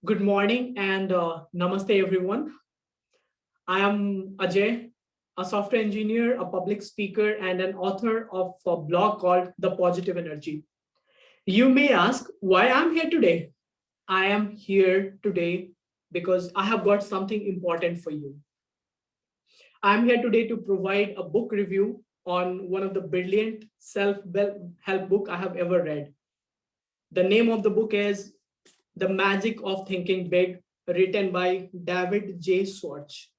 Good morning and namaste, everyone. I am Ajay, a software engineer, a public speaker, and an author of a blog called The Positive Energy. You may ask why I'm here today. I am here today because I have got something important for you. I'm here today to provide a book review on one of the brilliant self-help book I have ever read. The name of the book is The Magic of Thinking Big, written by David J. Schwartz.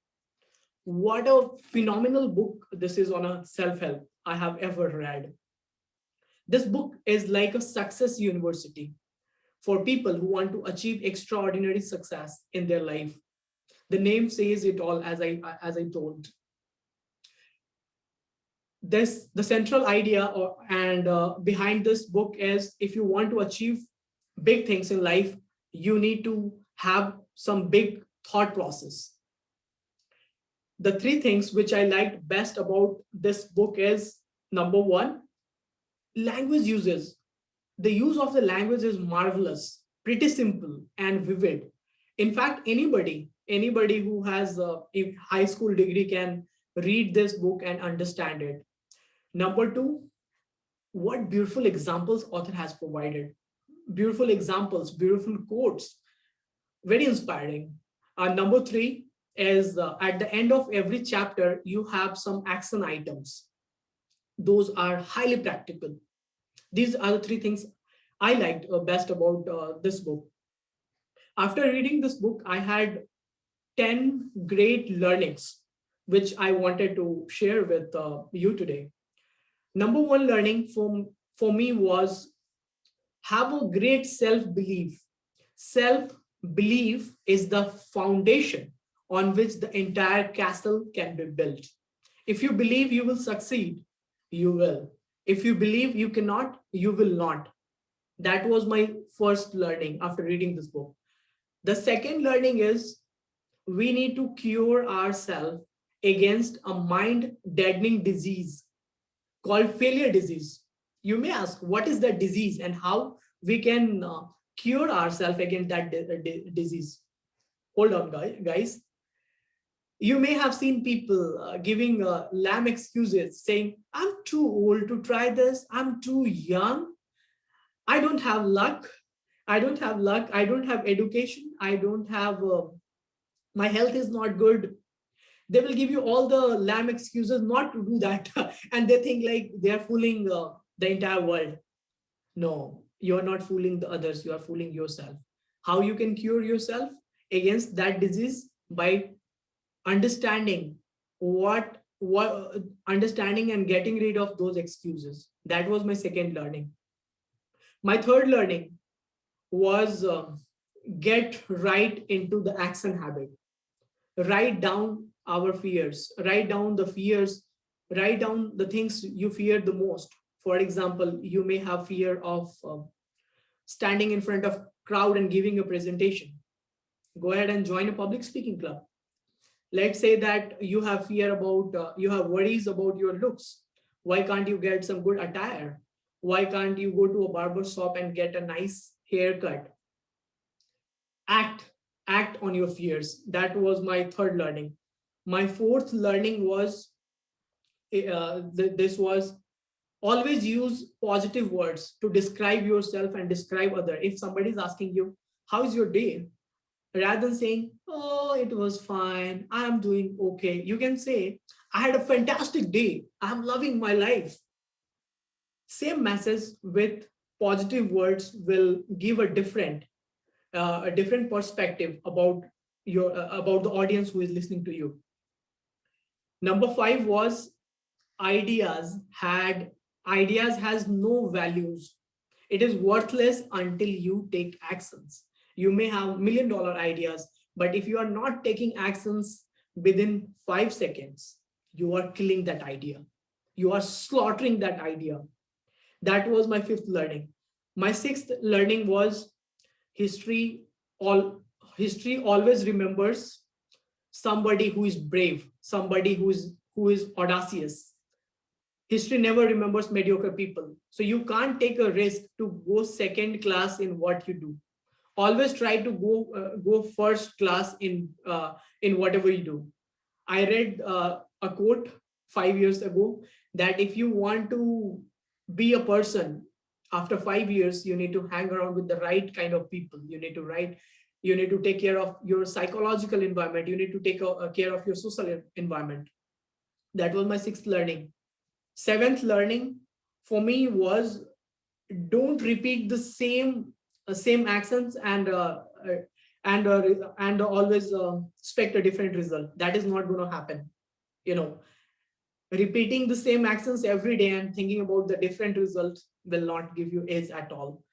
What a phenomenal book this is on a self-help I have ever read. This book is like a success university for people who want to achieve extraordinary success in their life. The name says it all, as I told. This the central idea and behind this book is if you want to achieve big things in life, you need to have some big thought process. The three things which I liked best about this book is number one, language uses. The use of the language is marvelous, pretty simple and vivid. In fact, anybody who has a high school degree can read this book and understand it. Number two, what beautiful examples author has provided. Beautiful examples, beautiful quotes, very inspiring. Number three is at the end of every chapter, you have some action items. Those are highly practical. These are the three things I liked best about this book. After reading this book, I had 10 great learnings, which I wanted to share with you today. Number one learning for me was have a great self-belief. Self-belief is the foundation on which the entire castle can be built. If you believe you will succeed, you will. If you believe you cannot, you will not. That was my first learning after reading this book. The second learning is we need to cure ourselves against a mind deadening disease called failure disease. You may ask, what is that disease and how we can cure ourselves against that disease? Hold on, guys. You may have seen people giving lame excuses saying, I'm too old to try this, I'm too young, I don't have luck, I don't have luck, I don't have education, I don't have, my health is not good. They will give you all the lame excuses not to do that. And they think like they are fooling the entire world. No, you're not fooling the others, you are fooling yourself. How you can cure yourself against that disease? By understanding what understanding and getting rid of those excuses. That was my second learning. My third learning was get right into the action habit. Write down our fears, write down the fears, write down the things you fear the most. For example, you may have fear of standing in front of crowd and giving a presentation. Go ahead and join a public speaking club. Let's say that you have fear about you have worries about your looks. Why can't you get some good attire? Why can't you go to a barber shop and get a nice haircut? Act on your fears. That was my third learning. My fourth learning was this was always use positive words to describe yourself and describe other. If somebody is asking you how is your day, rather than saying, oh, it was fine, I'm doing okay, you can say, I had a fantastic day, I'm loving my life. Same message with positive words will give a different perspective about your about the audience who is listening to you. Number five was ideas had ideas has no values. It is worthless until you take actions. You may have $1 million ideas, but if you are not taking actions within 5 seconds, you are killing that idea. You are slaughtering that idea. That was my fifth learning. My sixth learning was history all history always remembers somebody who is brave, somebody who is audacious. History never remembers mediocre people. So you can't take a risk to go second class in what you do. Always try to go first class in whatever you do. I read a quote 5 years ago that if you want to be a person after 5 years, you need to hang around with the right kind of people. You need to take care of your psychological environment. You need to take care of your social environment. That was my sixth learning. Seventh learning for me was, don't repeat the same accents and always expect a different result. That is not going to happen. You know, repeating the same accents every day and thinking about the different results will not give you edge at all.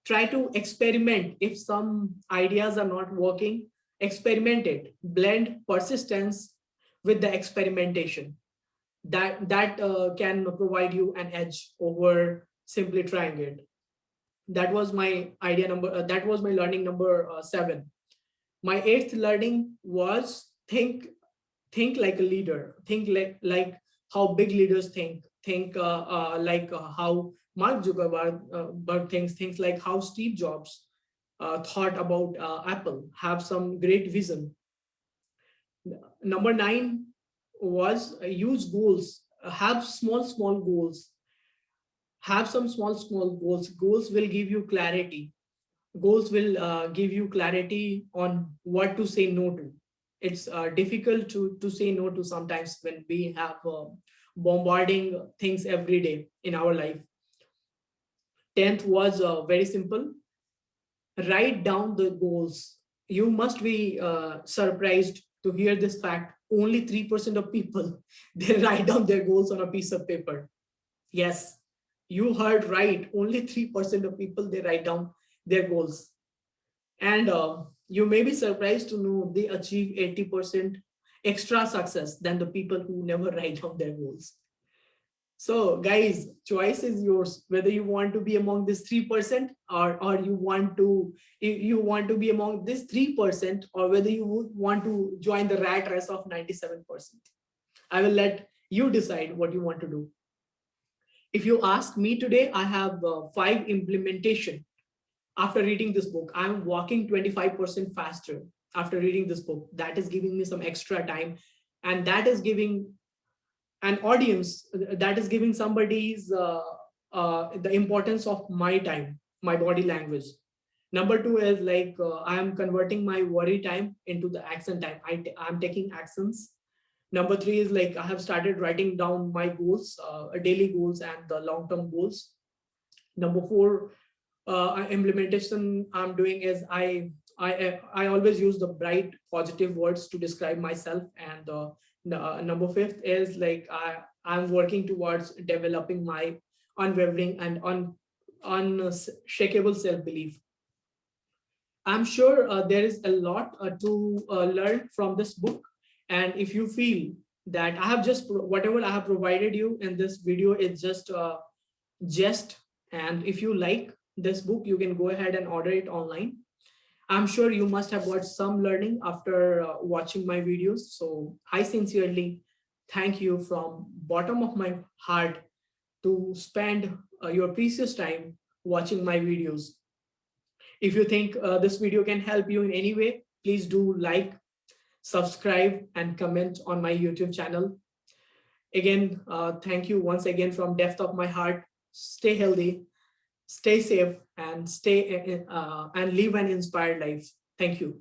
Try to experiment. If some ideas are not working, experiment it. Blend persistence with the experimentation. That can provide you an edge over simply trying it. That was my idea number. That was my learning number 7. My eighth learning was, think like a leader. Think like how big leaders think. Think like how Mark Zuckerberg thinks. Things like how Steve Jobs thought about Apple. Have some great vision. Number 9 was use goals. Have small goals. Have some small goals. Goals will give you clarity. Goals will give you clarity on what to say no to. It's difficult to say no to sometimes when we have bombarding things every day in our life. 10th was very simple. Write down the goals. You must be surprised to hear this fact. Only 3% of people they write down their goals on a piece of paper. Yes, you heard right. Only 3% of people they write down their goals. And you may be surprised to know they achieve 80% extra success than the people who never write down their goals. So guys, choice is yours, whether you want to be among this 3% or you want to be among this 3%, or whether you would want to join the rat race of 97%. I will let you decide what you want to do. If you ask me today, I have 5 implementation. After reading this book, I'm walking 25% faster after reading this book. That is giving me some extra time, and that is giving an audience, that is giving somebody's the importance of my time, my body language. Number 2 is like I am converting my worry time into the action time. I'm taking actions. Number 3 is like I have started writing down my goals, daily goals and the long-term goals. Number 4 implementation I'm doing is I always use the bright positive words to describe myself. And number 5th is like I'm working towards developing my unwavering and unshakable self-belief. I'm sure there is a lot to learn from this book. And if you feel that I have just whatever I have provided you in this video is just and if you like this book, you can go ahead and order it online. I'm sure you must have got some learning after watching my videos. So I sincerely thank you from bottom of my heart to spend your precious time watching my videos. If you think this video can help you in any way, please do like, subscribe, and comment on my YouTube channel. Again, thank you once again from depth of my heart. Stay healthy, stay safe, and and live an inspired life. Thank you.